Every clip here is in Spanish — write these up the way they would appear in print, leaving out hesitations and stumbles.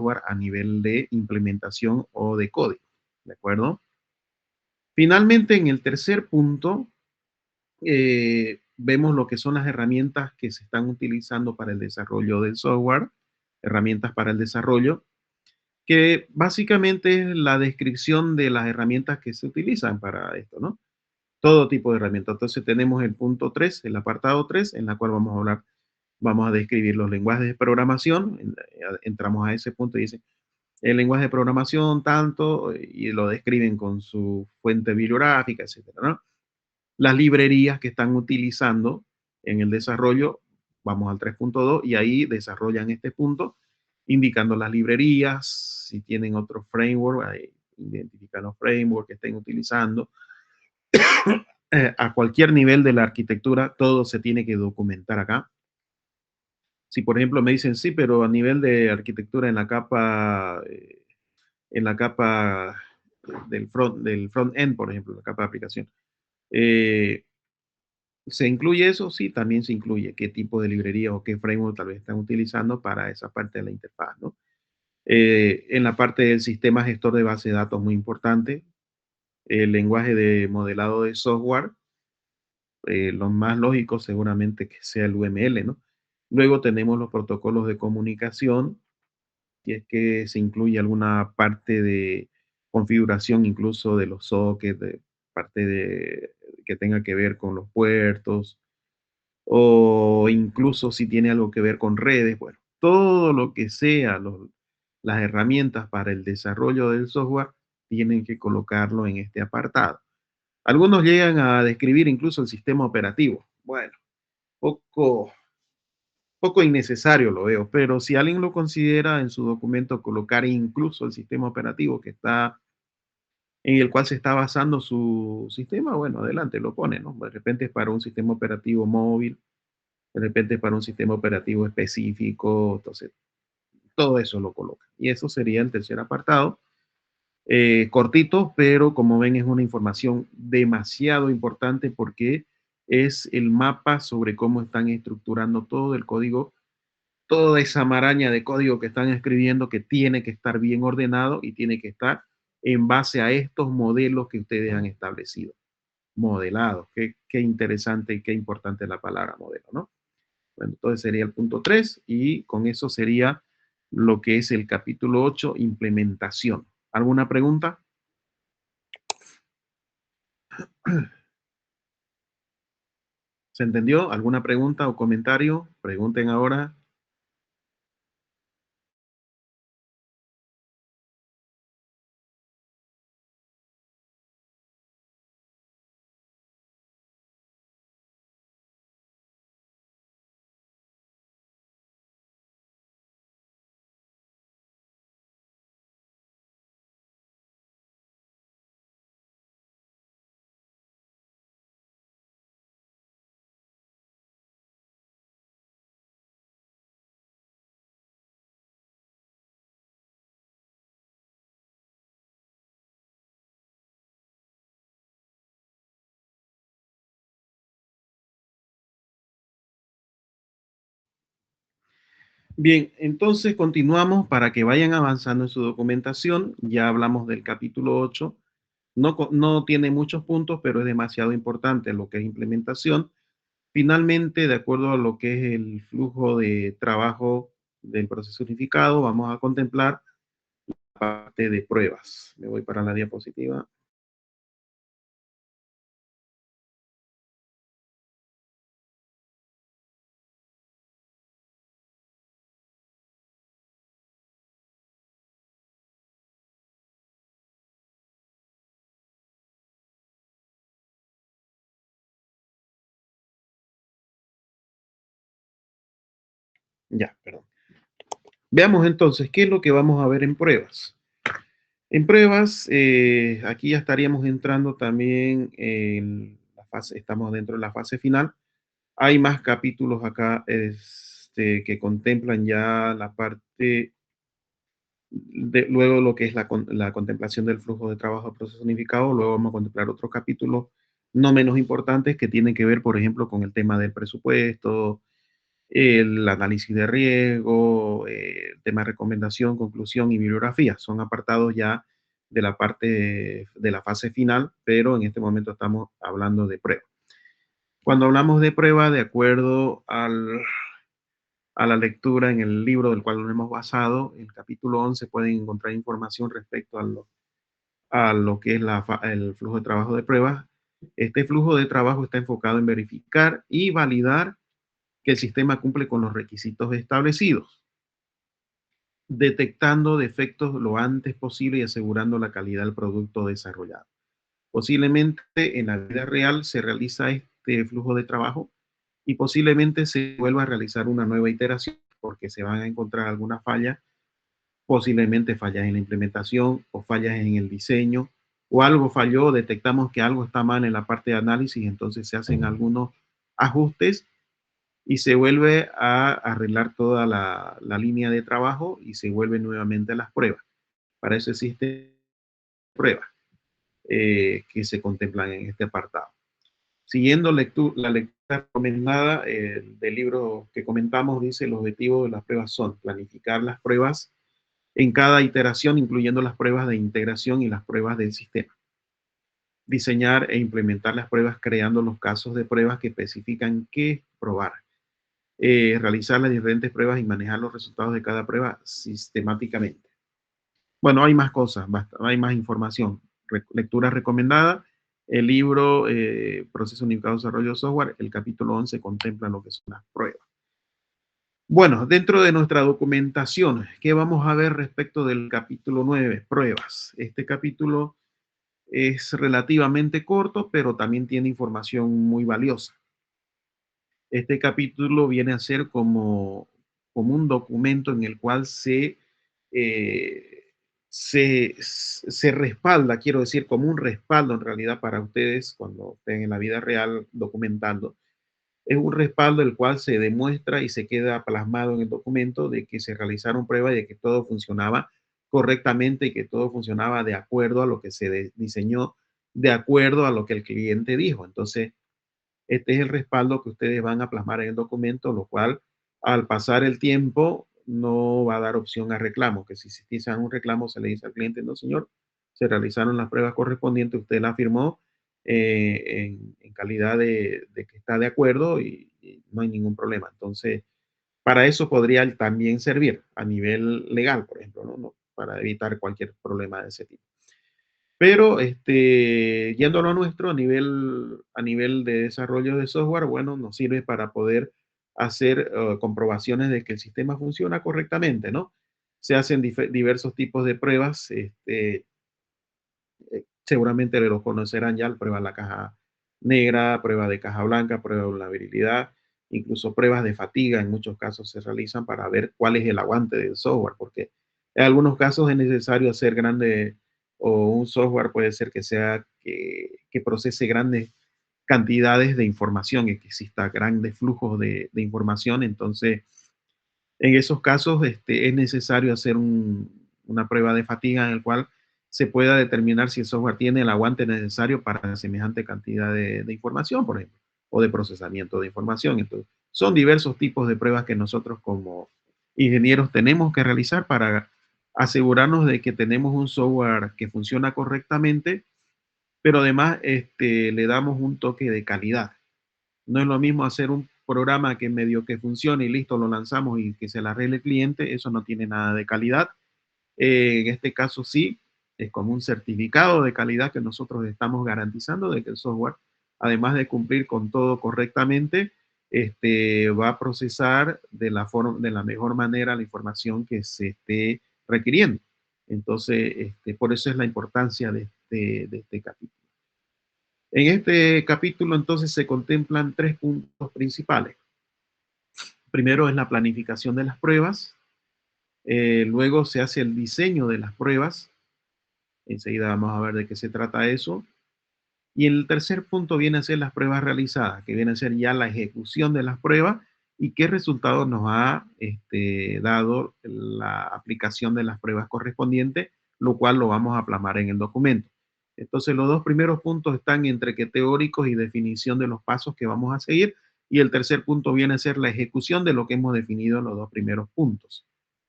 software a nivel de implementación o de código, ¿de acuerdo? Finalmente, en el tercer punto, vemos lo que son las herramientas que se están utilizando para el desarrollo del software, herramientas para el desarrollo, que básicamente es la descripción de las herramientas que se utilizan para esto, ¿no? Todo tipo de herramientas. Entonces tenemos el punto 3, el apartado 3, en la cual vamos a hablar, vamos a describir los lenguajes de programación. Entramos a ese punto y dice, el lenguaje de programación tanto, y lo describen con su fuente bibliográfica, etcétera, ¿no? Las librerías que están utilizando en el desarrollo, vamos al 3.2 y ahí desarrollan este punto, indicando las librerías, si tienen otro framework, ahí identifican los frameworks que estén utilizando. A cualquier nivel de la arquitectura, todo se tiene que documentar acá. Si, por ejemplo, me dicen, sí, pero a nivel de arquitectura en la capa del front end, por ejemplo, la capa de aplicación, eh, ¿se incluye eso? Sí, también se incluye qué tipo de librería o qué framework tal vez están utilizando para esa parte de la interfaz, ¿no? En la parte del sistema gestor de base de datos, muy importante, el lenguaje de modelado de software, lo más lógico seguramente que sea el UML, ¿no? Luego tenemos los protocolos de comunicación, si es que se incluye alguna parte de configuración incluso de los sockets, de parte de que tenga que ver con los puertos, o incluso si tiene algo que ver con redes, bueno, todo lo que sea las herramientas para el desarrollo del software tienen que colocarlo en este apartado. Algunos llegan a describir incluso el sistema operativo. Bueno, poco, poco innecesario lo veo, pero si alguien lo considera en su documento colocar incluso el sistema operativo que está en el cual se está basando su sistema, bueno, adelante, lo pone, ¿no? De repente es para un sistema operativo móvil, de repente para un sistema operativo específico, entonces todo eso lo coloca. Y eso sería el tercer apartado. Cortito, pero como ven es una información demasiado importante porque es el mapa sobre cómo están estructurando todo el código, toda esa maraña de código que están escribiendo que tiene que estar bien ordenado y tiene que estar en base a estos modelos que ustedes han establecido. Modelados, qué interesante y qué importante la palabra modelo, ¿no? Bueno, entonces sería el punto 3 y con eso sería lo que es el capítulo 8, implementación. ¿Alguna pregunta? ¿Se entendió? ¿Alguna pregunta o comentario? Pregunten ahora. Bien, entonces continuamos para que vayan avanzando en su documentación. Ya hablamos del capítulo 8. No, no tiene muchos puntos, pero es demasiado importante lo que es implementación. Finalmente, de acuerdo a lo que es el flujo de trabajo del proceso unificado, vamos a contemplar la parte de pruebas. Me voy para la diapositiva. Ya, perdón. Veamos entonces qué es lo que vamos a ver en pruebas. En pruebas, aquí ya estaríamos entrando también en la fase, estamos dentro de la fase final. Hay más capítulos acá que contemplan ya la parte de, luego lo que es la contemplación del flujo de trabajo de proceso unificado. Luego vamos a contemplar otros capítulos no menos importantes que tienen que ver, por ejemplo, con el tema del presupuesto, el análisis de riesgo, tema de recomendación, conclusión y bibliografía. Son apartados ya de la parte de la fase final, pero en este momento estamos hablando de prueba. Cuando hablamos de prueba, de acuerdo a la lectura en el libro del cual nos hemos basado, en el capítulo 11 pueden encontrar información respecto a lo que es el flujo de trabajo de pruebas. Este flujo de trabajo está enfocado en verificar y validar que el sistema cumple con los requisitos establecidos, detectando defectos lo antes posible y asegurando la calidad del producto desarrollado. Posiblemente en la vida real se realiza este flujo de trabajo y posiblemente se vuelva a realizar una nueva iteración porque se van a encontrar algunas fallas, posiblemente fallas en la implementación o fallas en el diseño o algo falló, detectamos que algo está mal en la parte de análisis, entonces se hacen algunos ajustes y se vuelve a arreglar toda la línea de trabajo y se vuelven nuevamente a las pruebas. Para eso existen pruebas que se contemplan en este apartado. Siguiendo la lectura recomendada del libro que comentamos, dice: el objetivo de las pruebas son planificar las pruebas en cada iteración, incluyendo las pruebas de integración y las pruebas del sistema. Diseñar e implementar las pruebas creando los casos de pruebas que especifican qué probar. Realizar las diferentes pruebas y manejar los resultados de cada prueba sistemáticamente. Bueno, hay más cosas, hay más información. Lectura recomendada. El libro Proceso Unificado de Desarrollo de Software, el capítulo 11 contempla lo que son las pruebas. Bueno, dentro de nuestra documentación, ¿qué vamos a ver respecto del capítulo 9? Pruebas. Este capítulo es relativamente corto, pero también tiene información muy valiosa. Este capítulo viene a ser como un documento en el cual se respalda, quiero decir, como un respaldo en realidad para ustedes cuando estén en la vida real documentando. Es un respaldo el cual se demuestra y se queda plasmado en el documento de que se realizaron pruebas y de que todo funcionaba correctamente y que todo funcionaba de acuerdo a lo que se diseñó, de acuerdo a lo que el cliente dijo. Entonces, este es el respaldo que ustedes van a plasmar en el documento, lo cual al pasar el tiempo no va a dar opción a reclamo, que si existiese un reclamo se le dice al cliente: no señor, se realizaron las pruebas correspondientes, usted la firmó en calidad de que está de acuerdo y no hay ningún problema. Entonces, para eso podría también servir a nivel legal, por ejemplo, ¿no? Para evitar cualquier problema de ese tipo. Pero yendo a lo nuestro, a nivel de desarrollo de software, bueno, nos sirve para poder hacer comprobaciones de que el sistema funciona correctamente, ¿no? Se hacen diversos tipos de pruebas, seguramente lo conocerán ya: prueba de la caja negra, prueba de caja blanca, prueba de vulnerabilidad, incluso pruebas de fatiga en muchos casos se realizan para ver cuál es el aguante del software, porque en algunos casos es necesario hacer grande, o un software puede ser que sea que procese grandes cantidades de información y que exista grandes flujos de información. Entonces, en esos casos es necesario hacer una prueba de fatiga en el cual se pueda determinar si el software tiene el aguante necesario para semejante cantidad de información, por ejemplo, o de procesamiento de información. Entonces, son diversos tipos de pruebas que nosotros como ingenieros tenemos que realizar para asegurarnos de que tenemos un software que funciona correctamente, pero además le damos un toque de calidad. No es lo mismo hacer un programa que medio que funcione y listo, lo lanzamos y que se le arregle el cliente. Eso no tiene nada de calidad. En este caso sí, es como un certificado de calidad que nosotros estamos garantizando de que el software, además de cumplir con todo correctamente, va a procesar de la mejor manera la información que se esté requiriendo. Entonces, por eso es la importancia de este capítulo. En este capítulo entonces se contemplan tres puntos principales. Primero es la planificación de las pruebas, luego se hace el diseño de las pruebas, enseguida vamos a ver de qué se trata eso, y el tercer punto viene a ser las pruebas realizadas, que viene a ser ya la ejecución de las pruebas y qué resultados nos ha dado la aplicación de las pruebas correspondientes, lo cual lo vamos a plasmar en el documento. Entonces, los dos primeros puntos están entre que teóricos y definición de los pasos que vamos a seguir. Y el tercer punto viene a ser la ejecución de lo que hemos definido en los dos primeros puntos.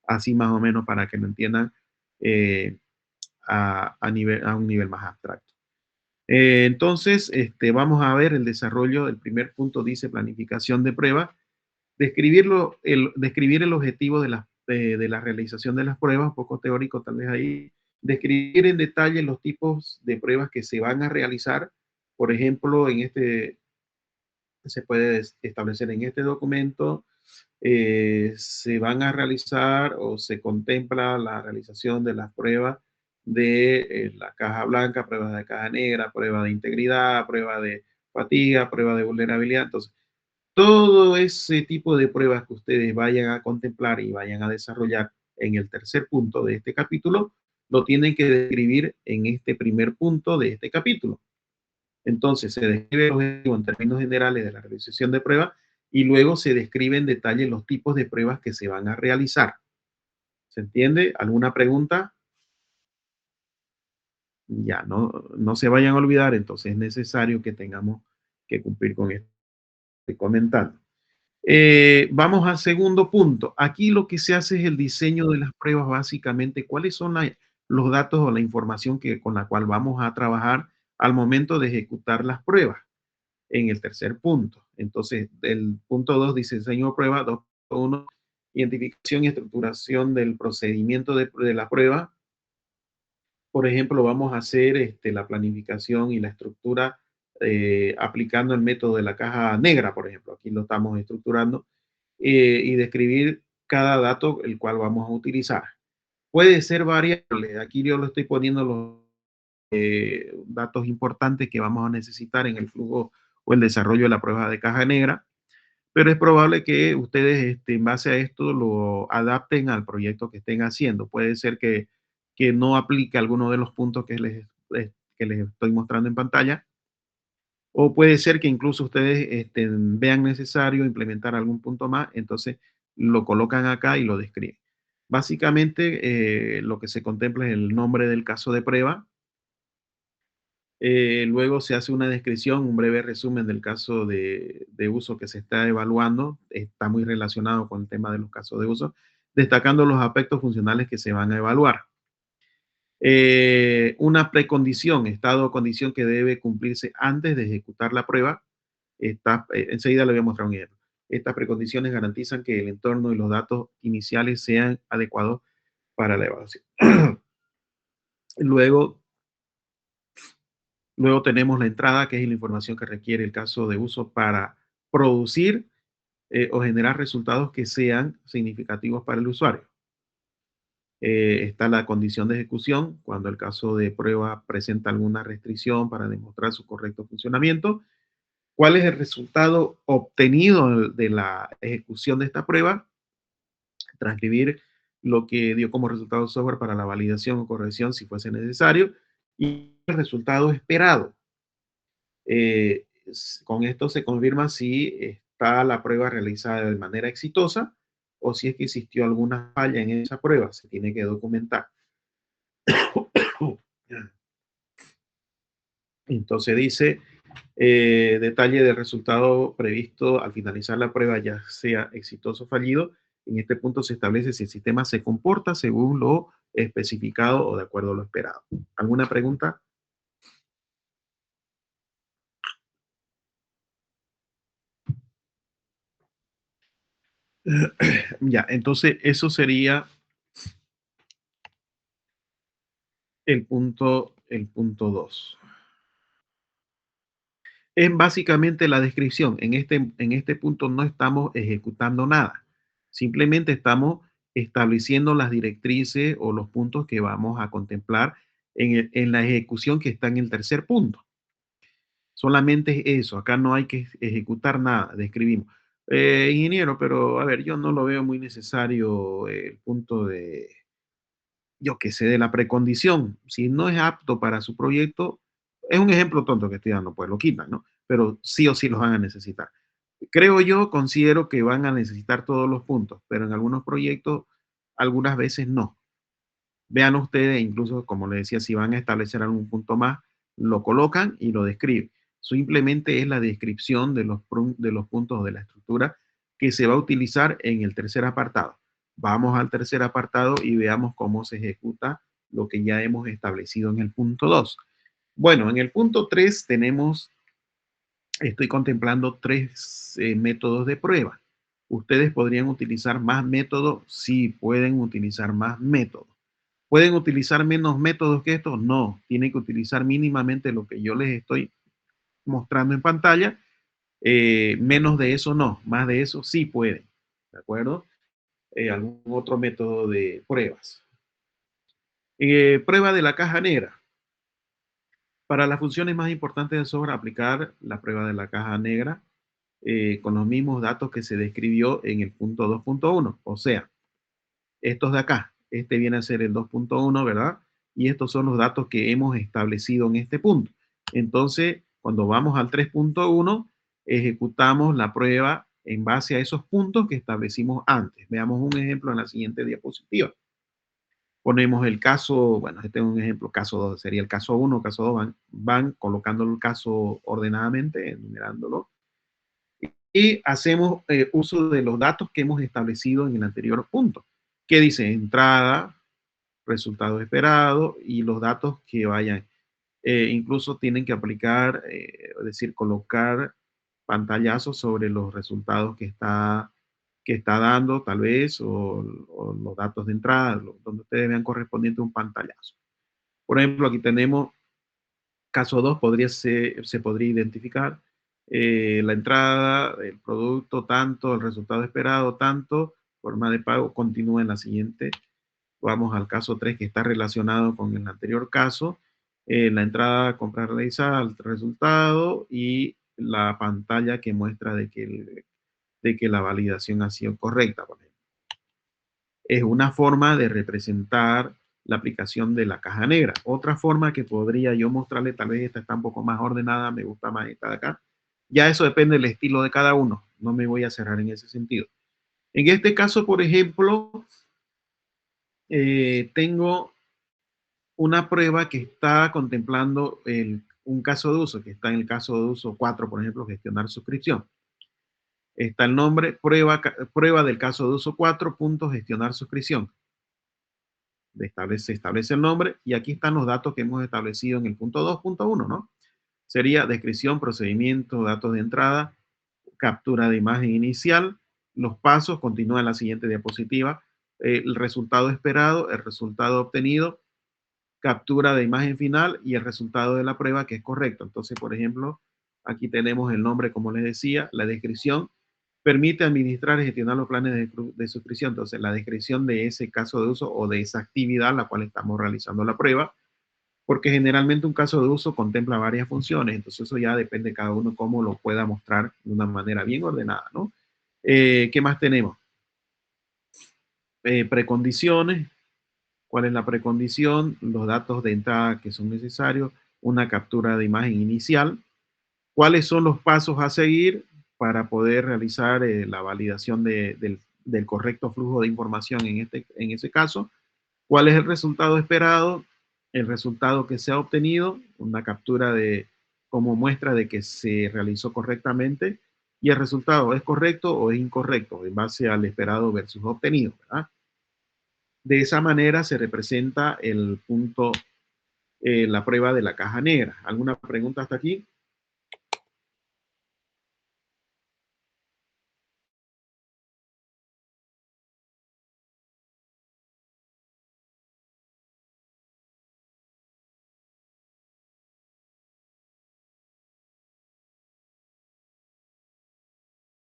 Así más o menos para que lo entiendan eh, a un nivel más abstracto. Entonces, vamos a ver el desarrollo. El primer punto dice planificación de pruebas. Describir el objetivo de la realización de las pruebas, un poco teórico tal vez ahí. Describir en detalle los tipos de pruebas que se van a realizar. Por ejemplo, se puede establecer en este documento, se van a realizar o se contempla la realización de las pruebas de la caja blanca, pruebas de caja negra, prueba de integridad, prueba de fatiga, prueba de vulnerabilidad. Entonces, todo ese tipo de pruebas que ustedes vayan a contemplar y vayan a desarrollar en el tercer punto de este capítulo, lo tienen que describir en este primer punto de este capítulo. Entonces, se describe el objetivo en términos generales de la realización de pruebas y luego se describe en detalle los tipos de pruebas que se van a realizar. ¿Se entiende? ¿Alguna pregunta? Ya, no se vayan a olvidar, entonces es necesario que tengamos que cumplir con esto que estoy comentando. Vamos al segundo punto. Aquí lo que se hace es el diseño de las pruebas, básicamente, cuáles son los datos o la información con la cual vamos a trabajar al momento de ejecutar las pruebas en el tercer punto. Entonces, el punto 2 dice diseño de prueba, 2.1, identificación y estructuración del procedimiento de la prueba. Por ejemplo, vamos a hacer la planificación y la estructura aplicando el método de la caja negra, por ejemplo. Aquí lo estamos estructurando y describir cada dato el cual vamos a utilizar. Puede ser variable. Aquí yo lo estoy poniendo los datos importantes que vamos a necesitar en el flujo o el desarrollo de la prueba de caja negra, pero es probable que ustedes en base a esto lo adapten al proyecto que estén haciendo. Puede ser que no aplique alguno de los puntos que les estoy mostrando en pantalla, o puede ser que incluso ustedes vean necesario implementar algún punto más, entonces lo colocan acá y lo describen. Básicamente, lo que se contempla es el nombre del caso de prueba. Luego se hace una descripción, un breve resumen del caso de uso que se está evaluando. Está muy relacionado con el tema de los casos de uso, destacando los aspectos funcionales que se van a evaluar. Una precondición, estado o condición que debe cumplirse antes de ejecutar la prueba. Enseguida le voy a mostrar un ejemplo. Estas precondiciones garantizan que el entorno y los datos iniciales sean adecuados para la evaluación. Luego, Luego tenemos la entrada, que es la información que requiere el caso de uso para producir o generar resultados que sean significativos para el usuario. Está la condición de ejecución, cuando el caso de prueba presenta alguna restricción para demostrar su correcto funcionamiento. ¿Cuál es el resultado obtenido de la ejecución de esta prueba? Transcribir lo que dio como resultado el software para la validación o corrección si fuese necesario y el resultado esperado. Con esto se confirma si está la prueba realizada de manera exitosa o si es que existió alguna falla en esa prueba. Se tiene que documentar. Entonces dice, detalle del resultado previsto al finalizar la prueba, ya sea exitoso o fallido. En este punto se establece si el sistema se comporta según lo especificado o de acuerdo a lo esperado. ¿Alguna pregunta? Ya, entonces eso sería el punto 2. Es básicamente la descripción. En este punto no estamos ejecutando nada. Simplemente estamos estableciendo las directrices o los puntos que vamos a contemplar en la ejecución que está en el tercer punto. Solamente es eso. Acá no hay que ejecutar nada. Describimos. Ingeniero, pero a ver, yo no lo veo muy necesario el punto yo que sé, de la precondición. Si no es apto para su proyecto, es un ejemplo tonto que estoy dando, pues lo quitan, ¿no? Pero sí o sí los van a necesitar. Creo yo, considero que van a necesitar todos los puntos, pero en algunos proyectos, algunas veces no. Vean ustedes, incluso como les decía, si van a establecer algún punto más, lo colocan y lo describen. Simplemente es la descripción de de los puntos de la estructura que se va a utilizar en el tercer apartado. Vamos al tercer apartado y veamos cómo se ejecuta lo que ya hemos establecido en el punto 2. Bueno, en el punto 3 estoy contemplando tres métodos de prueba. ¿Ustedes podrían utilizar más métodos? Sí, pueden utilizar más métodos. ¿Pueden utilizar menos métodos que estos? No, tienen que utilizar mínimamente lo que yo les estoy mostrando en pantalla. Menos de eso no, más de eso sí pueden. ¿De acuerdo? Algún otro método de pruebas. Prueba de la caja negra. Para las funciones más importantes del software, aplicar la prueba de la caja negra con los mismos datos que se describió en el punto 2.1. O sea, estos de acá, este viene a ser el 2.1, ¿verdad? Y estos son los datos que hemos establecido en este punto. Entonces, cuando vamos al 3.1, ejecutamos la prueba en base a esos puntos que establecimos antes. Veamos un ejemplo en la siguiente diapositiva. Ponemos el caso, bueno, este es un ejemplo, caso 2, sería el caso 1, caso 2, van colocando el caso ordenadamente, enumerándolo, y hacemos uso de los datos que hemos establecido en el anterior punto, que dice entrada, resultado esperado y los datos que vayan. Incluso tienen que aplicar, es decir, colocar pantallazos sobre los resultados que está dando, tal vez, o los datos de entrada, donde ustedes vean correspondiente un pantallazo. Por ejemplo, aquí tenemos caso 2, se podría identificar la entrada, el producto tanto, el resultado esperado tanto, forma de pago, continúa en la siguiente. Vamos al caso 3 que está relacionado con el anterior caso. La entrada, compra realizada, el resultado y la pantalla que muestra de que la validación ha sido correcta. Por ejemplo. Es una forma de representar la aplicación de la caja negra. Otra forma que podría yo mostrarle, tal vez esta está un poco más ordenada, me gusta más esta de acá. Ya eso depende del estilo de cada uno. No me voy a cerrar en ese sentido. En este caso, por ejemplo, tengo una prueba que está contemplando un caso de uso, que está en el caso de uso 4, por ejemplo, gestionar suscripción. Está el nombre, prueba del caso de uso 4, punto, gestionar suscripción. Se establece el nombre y aquí están los datos que hemos establecido en el punto 2.1, ¿no? Sería descripción, procedimiento, datos de entrada, captura de imagen inicial, los pasos, continúa en la siguiente diapositiva, el resultado esperado, el resultado obtenido, captura de imagen final y el resultado de la prueba que es correcto. Entonces, por ejemplo, aquí tenemos el nombre, como les decía, la descripción, permite administrar y gestionar los planes de suscripción. Entonces, la descripción de ese caso de uso o de esa actividad la cual estamos realizando la prueba, porque generalmente un caso de uso contempla varias funciones, entonces eso ya depende de cada uno cómo lo pueda mostrar de una manera bien ordenada, ¿no? ¿Qué más tenemos? Precondiciones. ¿Cuál es la precondición? Los datos de entrada que son necesarios, una captura de imagen inicial. ¿Cuáles son los pasos a seguir para poder realizar la validación del correcto flujo de información en ese caso? ¿Cuál es el resultado esperado? El resultado que se ha obtenido, una captura como muestra de que se realizó correctamente, y el resultado es correcto o es incorrecto en base al esperado versus obtenido, ¿verdad? De esa manera se representa el punto, la prueba de la caja negra. ¿Alguna pregunta hasta aquí?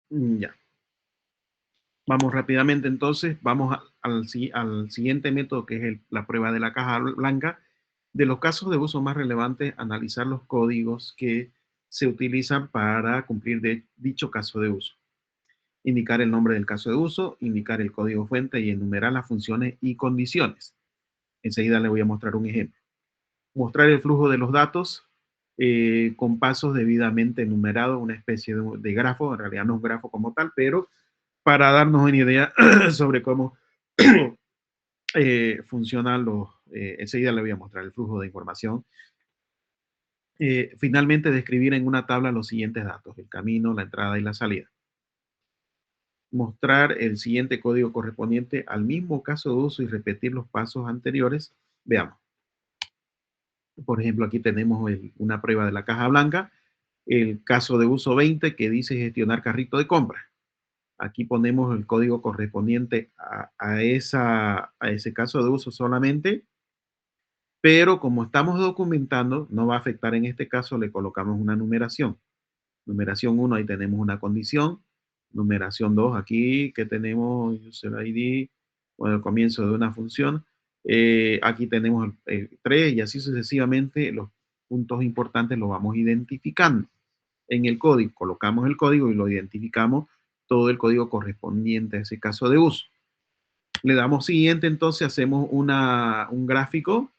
Ya. Vamos rápidamente entonces, vamos al siguiente método que es la prueba de la caja blanca. De los casos de uso más relevantes, analizar los códigos que se utilizan para cumplir dicho caso de uso. Indicar el nombre del caso de uso, indicar el código fuente y enumerar las funciones y condiciones. Enseguida le voy a mostrar un ejemplo. Mostrar el flujo de los datos con pasos debidamente enumerados, una especie de grafo, en realidad no es un grafo como tal, pero para darnos una idea sobre cómo funcionan enseguida le voy a mostrar el flujo de información Finalmente, describir en una tabla los siguientes datos: el camino, la entrada y la salida. Mostrar el siguiente código correspondiente al mismo caso de uso y repetir los pasos anteriores. Veamos. Por ejemplo, aquí tenemos una prueba de la caja blanca, el caso de uso 20 que dice gestionar carrito de compra. Aquí ponemos el código correspondiente a ese caso de uso solamente, pero como estamos documentando, no va a afectar en este caso, le colocamos una numeración. Numeración 1, ahí tenemos una condición. Numeración 2, aquí que tenemos user ID, bueno, el comienzo de una función. Aquí tenemos el 3 y así sucesivamente los puntos importantes los vamos identificando. En el código, colocamos el código y lo identificamos, todo el código correspondiente a ese caso de uso. Le damos siguiente, entonces hacemos un gráfico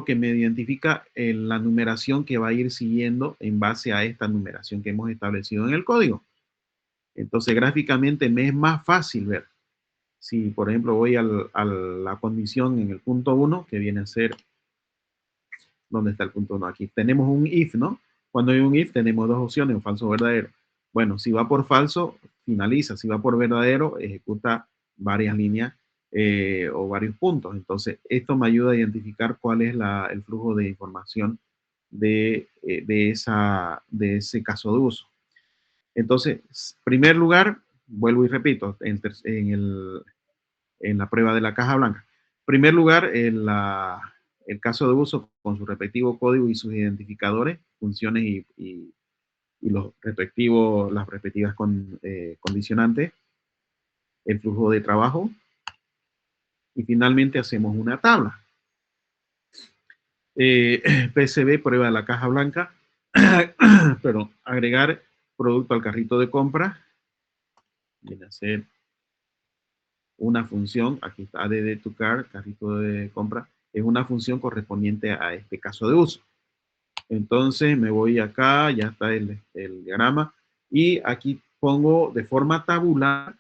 que me identifica la numeración que va a ir siguiendo en base a esta numeración que hemos establecido en el código. Entonces, gráficamente me es más fácil ver. Si, por ejemplo, voy a la condición en el punto 1, que viene a ser, ¿dónde está el punto 1? Aquí tenemos un if, ¿no? Cuando hay un if tenemos dos opciones, un falso o verdadero. Bueno, si va por falso, finaliza. Si va por verdadero, ejecuta varias líneas o varios puntos. Entonces, esto me ayuda a identificar cuál es el flujo de información de ese caso de uso. Entonces, primer lugar, vuelvo y repito, en la prueba de la caja blanca. Primer lugar, el caso de uso con su respectivo código y sus identificadores, funciones y las respectivas condicionantes, el flujo de trabajo, y finalmente hacemos una tabla. PCB, prueba de la caja blanca, pero agregar producto al carrito de compra, viene a ser una función, aquí está add to cart, carrito de compra, es una función correspondiente a este caso de uso. Entonces me voy acá, ya está el diagrama, y aquí pongo de forma tabular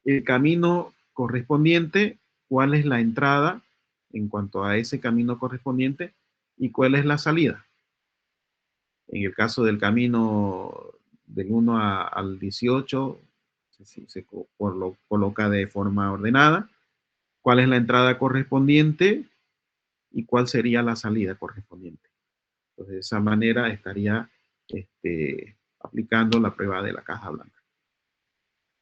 el camino correspondiente, cuál es la entrada en cuanto a ese camino correspondiente y cuál es la salida. En el caso del camino del 1 al 18, se coloca de forma ordenada, cuál es la entrada correspondiente y cuál sería la salida correspondiente. Entonces, de esa manera estaría aplicando la prueba de la caja blanca.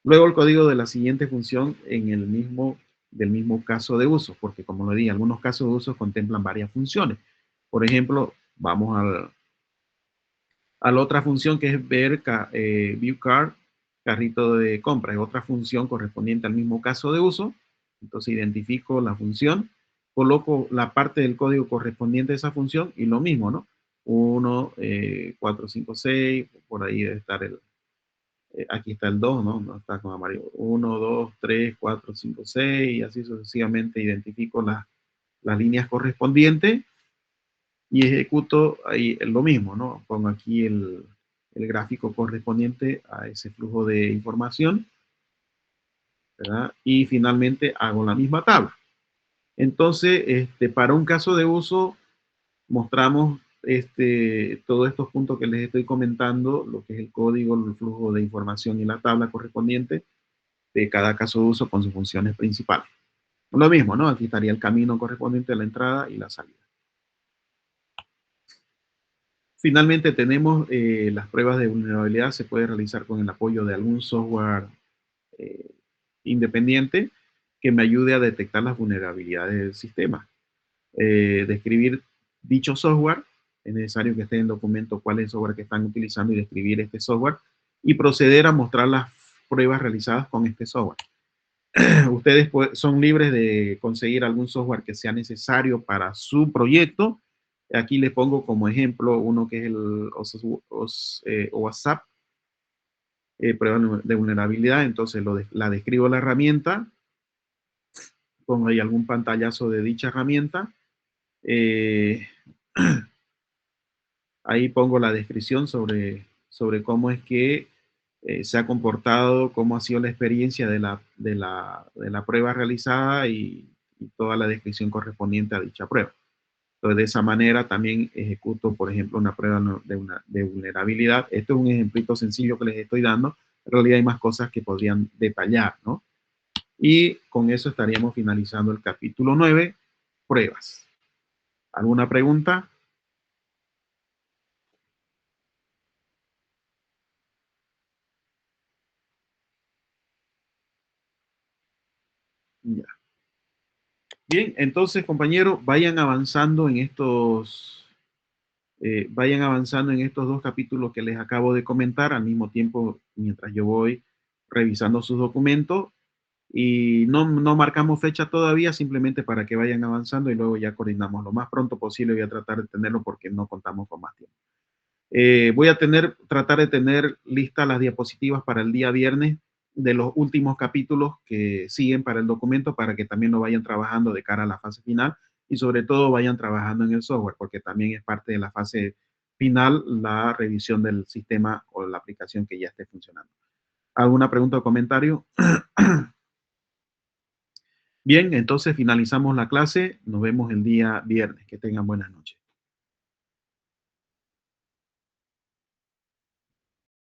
Luego el código de la siguiente función del mismo caso de uso, porque como lo dije, algunos casos de uso contemplan varias funciones. Por ejemplo, vamos a la otra función que es ver view cart, carrito de compra, es otra función correspondiente al mismo caso de uso. Entonces identifico la función, coloco la parte del código correspondiente a esa función y lo mismo, ¿no? 1, 4, 5, 6, por ahí debe estar aquí está el 2, ¿no? No está con amarillo. 1, 2, 3, 4, 5, 6, y así sucesivamente identifico las líneas correspondientes y ejecuto ahí lo mismo, ¿no? Pongo aquí el gráfico correspondiente a ese flujo de información, ¿verdad? Y finalmente hago la misma tabla. Entonces, para un caso de uso, mostramos todos estos puntos que les estoy comentando, lo que es el código, el flujo de información y la tabla correspondiente de cada caso de uso con sus funciones principales. Lo mismo, ¿no? Aquí estaría el camino correspondiente a la entrada y la salida. Finalmente tenemos las pruebas de vulnerabilidad, se puede realizar con el apoyo de algún software eh, independiente que me ayude a detectar las vulnerabilidades del sistema. Describir dicho software, es necesario que esté en el documento cuál es el software que están utilizando y describir este software y proceder a mostrar las pruebas realizadas con este software. Ustedes son libres de conseguir algún software que sea necesario para su proyecto. Aquí les pongo como ejemplo uno que es el WhatsApp, prueba de vulnerabilidad. Entonces la describo la herramienta, pongo ahí algún pantallazo de dicha herramienta. Ahí pongo la descripción sobre cómo es que se ha comportado, cómo ha sido la experiencia de la prueba realizada y toda la descripción correspondiente a dicha prueba. Entonces, de esa manera también ejecuto, por ejemplo, una prueba de vulnerabilidad. Esto es un ejemplito sencillo que les estoy dando. En realidad hay más cosas que podrían detallar, ¿no? Y con eso estaríamos finalizando el capítulo 9, pruebas. ¿Alguna pregunta? Ya. Bien, entonces, compañeros, vayan avanzando en estos dos capítulos que les acabo de comentar al mismo tiempo mientras yo voy revisando sus documentos y no marcamos fecha todavía, simplemente para que vayan avanzando y luego ya coordinamos lo más pronto posible. Voy a tratar de tenerlo porque no contamos con más tiempo. Voy a tratar de tener listas las diapositivas para el día viernes de los últimos capítulos que siguen para el documento para que también lo vayan trabajando de cara a la fase final y sobre todo vayan trabajando en el software porque también es parte de la fase final la revisión del sistema o la aplicación que ya esté funcionando. ¿Alguna pregunta o comentario? Bien, entonces finalizamos la clase. Nos vemos el día viernes. Que tengan buenas noches.